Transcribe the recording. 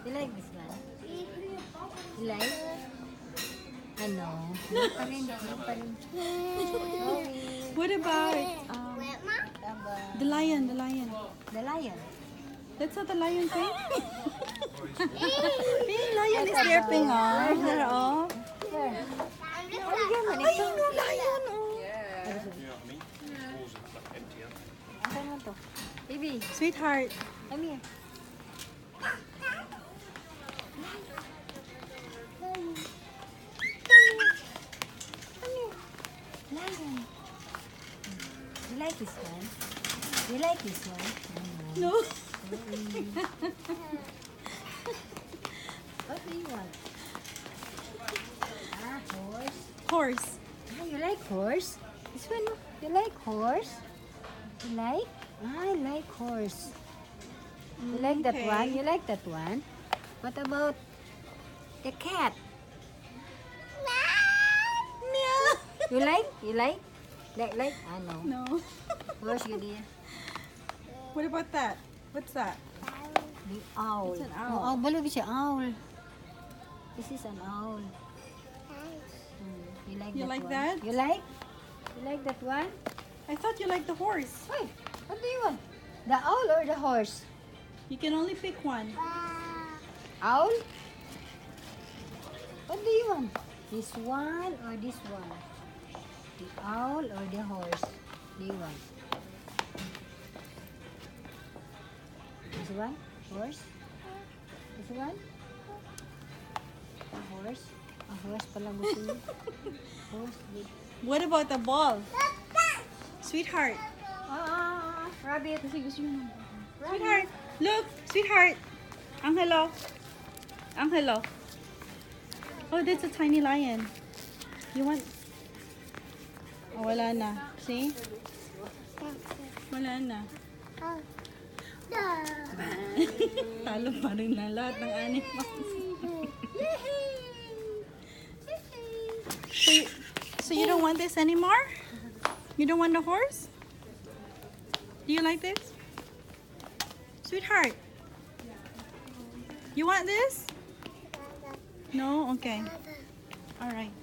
You like this one? You like? Ano? What about the lion? The lion. The lion. That's not the lion thing. The lion is there, Ping. They're off. Here. Ay, no lion. Oh. Ano naman to? Baby, Sweetheart. come here. Lion. You like this one? You like this one? No. What do you want? Horse. Horse. You like horse? This one, you like horse? You like? I like horse. You like that Okay. one? You like that one? What about the cat? Meow. You like? You like? Like? I know. No. Horse, you dear. What about that? What's that? The owl. It's an owl. Oh, balo siya owl. This is an owl. You like You that like one? that? You like? You like that one? I thought you liked the horse. Wait, what do you want? The owl or the horse? You can only pick one. Owl? What do you want? This one or this one? The owl or the horse? Do you want? This one? Horse? This one? A horse? A horse pala gusto niyo. Horse? What about the ball? Sweetheart. Rabbit. Sweetheart. Look, sweetheart. Ang hello. Ang hello. Oh, that's a tiny lion. You want? Oh, wala na. See? Wala na. Talo pa rin na lahat ng animals. So you don't want this anymore? You don't want the horse? Do you like this? Sweetheart. You want this? No? Okay. Alright.